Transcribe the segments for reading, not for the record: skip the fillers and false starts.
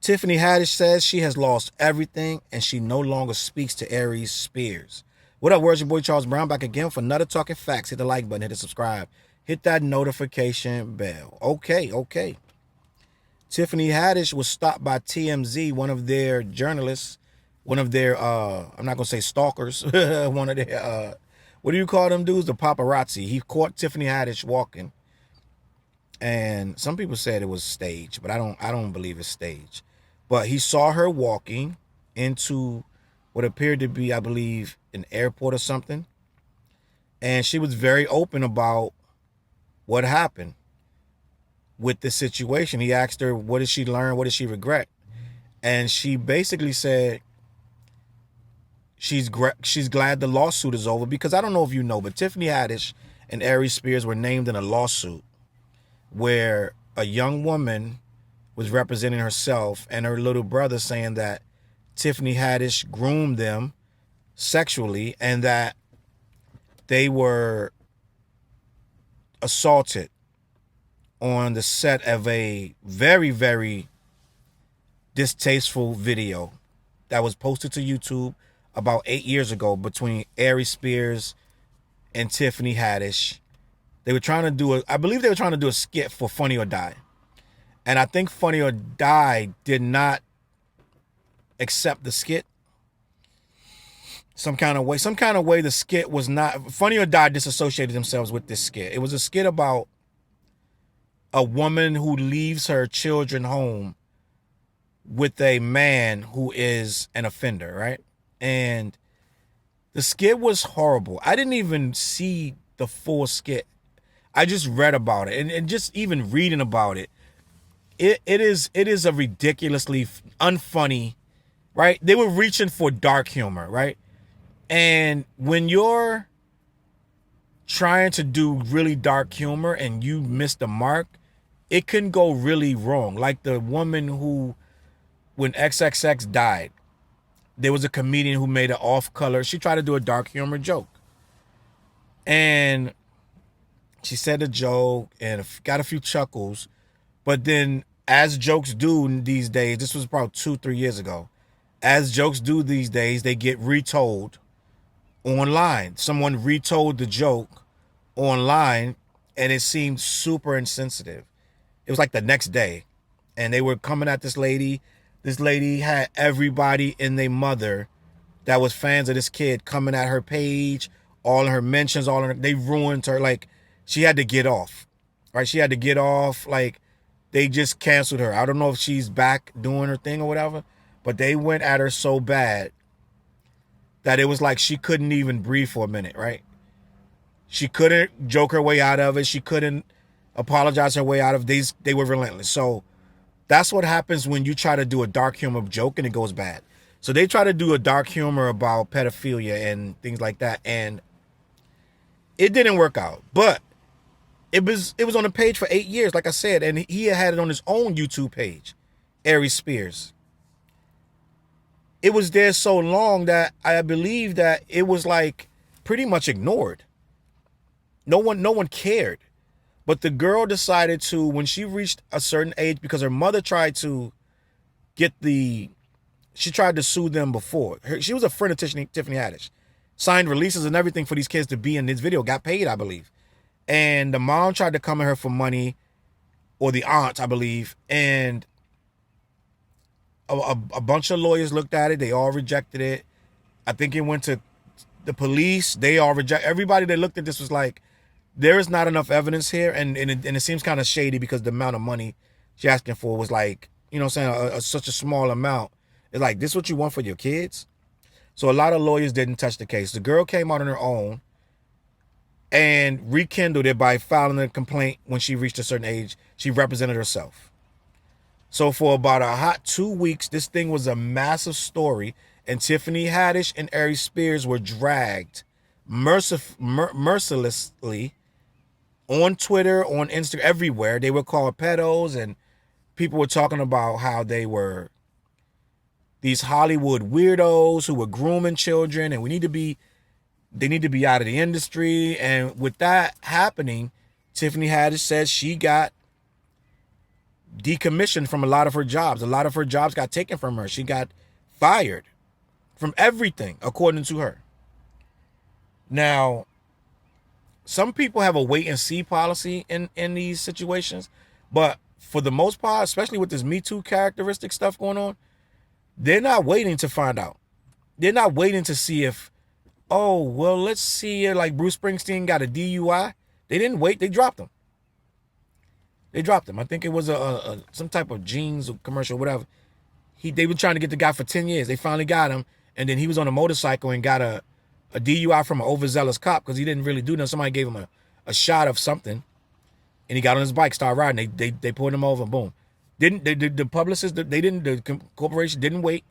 Tiffany Haddish says she has lost everything and she no longer speaks to Aries Spears. What up, words? Your boy Charles Brown back again for another Talking Facts. Hit the like button, hit the subscribe, hit that notification bell. Okay. Tiffany Haddish was stopped by TMZ, one of their journalists, one of their, I'm not going to say stalkers, one of their, what do you call them dudes? The paparazzi. He caught Tiffany Haddish walking. And some people said it was staged, but I don't believe it's staged. But he saw her walking into what appeared to be, I believe, an airport or something. And she was very open about what happened with the situation. He asked her, what did she learn? What did she regret? And she basically said she's glad the lawsuit is over, because I don't know if you know, but Tiffany Haddish and Aries Spears were named in a lawsuit where a young woman was representing herself and her little brother, saying that Tiffany Haddish groomed them sexually and that they were assaulted on the set of a very, very distasteful video that was posted to YouTube about 8 years ago between Aries Spears and Tiffany Haddish. They were trying to do I believe they were trying to do a skit for Funny or Die. And I think Funny or Die did not accept the skit. Some kind of way the skit was not, Funny or Die disassociated themselves with this skit. It was a skit about a woman who leaves her children home with a man who is an offender, right? And the skit was horrible. I didn't even see the full skit. I just read about it, and just even reading about it, it is a ridiculously unfunny, right? They were reaching for dark humor, right? And when you're trying to do really dark humor and you miss the mark, it can go really wrong. Like the woman who, when XXX died, there was a comedian who made an off-color. She tried to do a dark humor joke. And she said a joke and got a few chuckles. But then, as jokes do these days, this was probably 2-3 years ago, as jokes do these days, they get retold online. Someone retold the joke online, and it seemed super insensitive. It was like the next day, and they were coming at this lady. This lady had everybody and their mother that was fans of this kid coming at her page, all her mentions, they ruined her. Like, she had to get off, right? She had to get off. Like, they just canceled her. I don't know if she's back doing her thing or whatever, but they went at her so bad that it was like she couldn't even breathe for a minute, right? She couldn't joke her way out of it. She couldn't apologize her way out of these. They were relentless. So that's what happens when you try to do a dark humor joke and it goes bad. So they try to do a dark humor about pedophilia and things like that, and it didn't work out. But it was on the page for 8 years, like I said, and he had it on his own YouTube page, Aries Spears. It was there so long that I believe that it was like pretty much ignored. No one cared. But the girl decided to, when she reached a certain age, because her mother tried to she tried to sue them before. She was a friend of Tiffany Haddish. Signed releases and everything for these kids to be in this video. Got paid, I believe. And the mom tried to come at her for money, or the aunt, I believe. And a bunch of lawyers looked at it. They all rejected it. I think it went to the police. They all reject. Everybody that looked at this was like, there is not enough evidence here. And it seems kind of shady, because the amount of money she asking for was like, you know what I'm saying, such a small amount. It's like, this is what you want for your kids? So a lot of lawyers didn't touch the case. The girl came out on her own and rekindled it by filing a complaint when she reached a certain age. She represented herself. So for about a hot 2 weeks, this thing was a massive story, and Tiffany Haddish and Aries Spears were dragged mercilessly on Twitter, on Instagram, everywhere. They were called pedos, and people were talking about how they were these Hollywood weirdos who were grooming children, and they need to be out of the industry. And with that happening, Tiffany Haddish says she got decommissioned from a lot of her jobs. A lot of her jobs got taken from her. She got fired from everything, according to her. Now, some people have a wait and see policy in these situations, but for the most part, especially with this Me Too characteristic stuff going on, they're not waiting to find out. They're not waiting to see if, oh, well, let's see, like Bruce Springsteen got a DUI. They didn't wait. They dropped him. They dropped him. I think it was some type of jeans commercial, whatever. They been trying to get the guy for 10 years. They finally got him, and then he was on a motorcycle and got a DUI from an overzealous cop because he didn't really do nothing. Somebody gave him a shot of something, and he got on his bike, started riding. They pulled him over, boom. The publicist, the corporation didn't wait.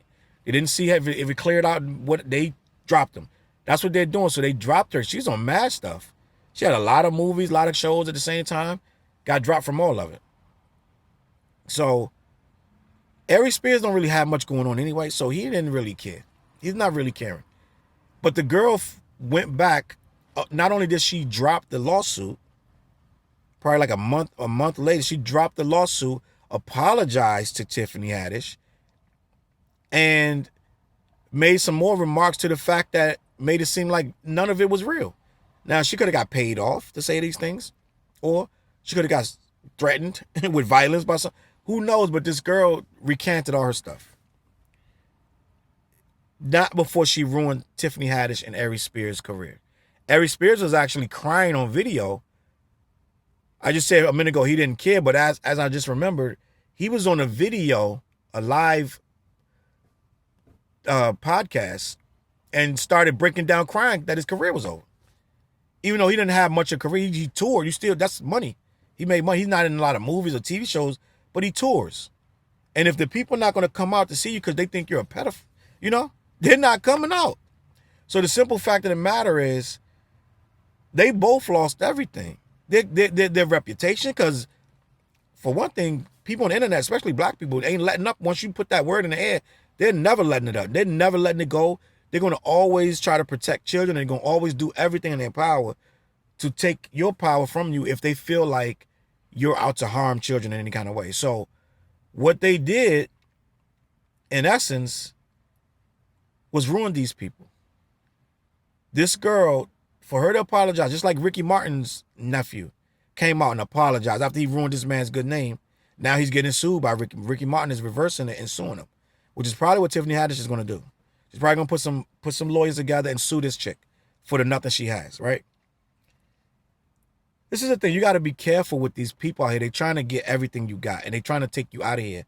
They didn't see if it cleared out what they dropped him. That's what they're doing. So they dropped her. She's on mad stuff. She had a lot of movies, a lot of shows at the same time. Got dropped from all of it. So Aries Spears don't really have much going on anyway, so he didn't really care. He's not really caring. But the girl went back. Not only did she drop the lawsuit, probably like a month later, she dropped the lawsuit, apologized to Tiffany Haddish, and made some more remarks to the fact that made it seem like none of it was real. Now, she could have got paid off to say these things, or she could have got threatened with violence by some. Who knows? But this girl recanted all her stuff. Not before she ruined Tiffany Haddish and Aries Spears' career. Aries Spears was actually crying on video. I just said a minute ago he didn't care, but as I just remembered, he was on a video, a live podcast, and started breaking down, crying that his career was over. Even though he didn't have much of a career, he toured. That's money. He made money. He's not in a lot of movies or TV shows, but he tours. And if the people are not going to come out to see you because they think you're a pedophile, they're not coming out. So the simple fact of the matter is, they both lost everything. Their reputation, because for one thing, people on the internet, especially black people, ain't letting up. Once you put that word in the air, they're never letting it up. They're never letting it go. They're going to always try to protect children. They're going to always do everything in their power to take your power from you if they feel like you're out to harm children in any kind of way. So what they did, in essence, was ruin these people. This girl, for her to apologize, just like Ricky Martin's nephew came out and apologized after he ruined this man's good name. Now he's getting sued by Ricky. Ricky Martin is reversing it and suing him, which is probably what Tiffany Haddish is going to do. She's probably going to put some lawyers together and sue this chick for the nothing she has, right? This is the thing. You got to be careful with these people out here. They're trying to get everything you got, and they're trying to take you out of here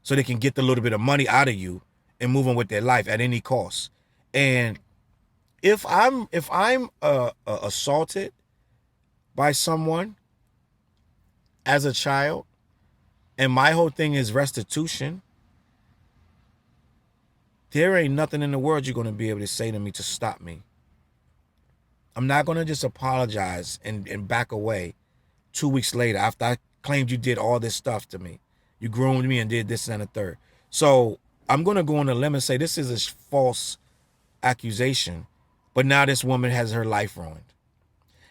so they can get the little bit of money out of you and move on with their life at any cost. And if I'm assaulted by someone as a child, and my whole thing is restitution, there ain't nothing in the world you're going to be able to say to me to stop me. I'm not going to just apologize and back away 2 weeks later after I claimed you did all this stuff to me. You groomed me and did this and a third. So I'm going to go on a limb and say this is a false accusation, but now this woman has her life ruined.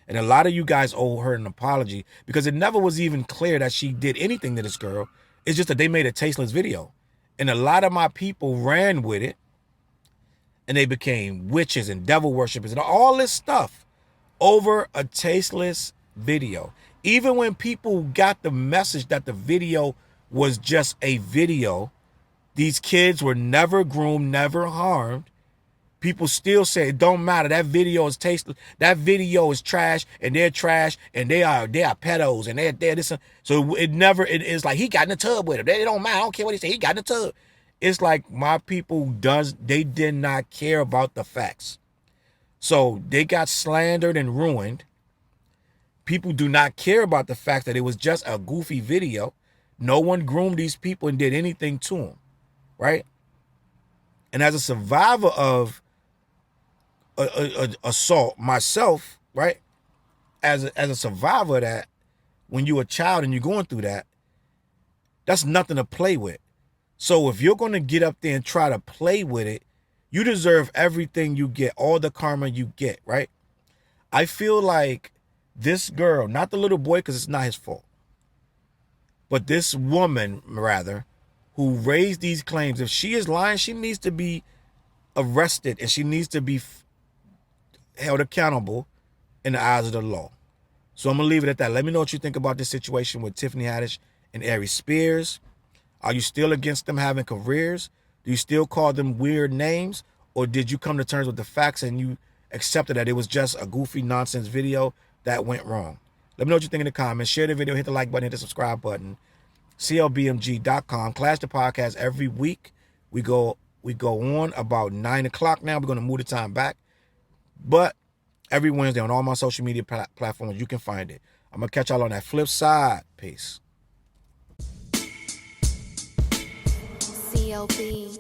And a lot of you guys owe her an apology because it never was even clear that she did anything to this girl. It's just that they made a tasteless video. And a lot of my people ran with it, and they became witches and devil worshippers and all this stuff over a tasteless video. Even when people got the message that the video was just a video, these kids were never groomed, never harmed, people still say it don't matter. That video is tasteless. That video is trash, and they're trash, and they are pedos, and they're this. So it is like he got in the tub with him. They don't matter. I don't care what he say. He got in the tub. It's like my people they did not care about the facts. So they got slandered and ruined. People do not care about the fact that it was just a goofy video. No one groomed these people and did anything to them, right? And as a survivor of assault myself, right? As a survivor of that, when you're a child and you're going through that, that's nothing to play with. So if you're going to get up there and try to play with it, you deserve everything you get, all the karma you get, right? I feel like this girl, not the little boy, because it's not his fault, But this woman, rather, who raised these claims, if she is lying, she needs to be arrested and she needs to be held accountable in the eyes of the law. So I'm going to leave it at that. Let me know what you think about this situation with Tiffany Haddish and Aries Spears. Are you still against them having careers? Do you still call them weird names? Or did you come to terms with the facts and you accepted that it was just a goofy nonsense video that went wrong? Let me know what you think in the comments. Share the video, hit the like button, hit the subscribe button. CLBMG.com. Clash the podcast every week. We go on about 9 o'clock now. We're going to move the time back. But every Wednesday on all my social media platforms, you can find it. I'm going to catch y'all on that flip side. Peace. CLB.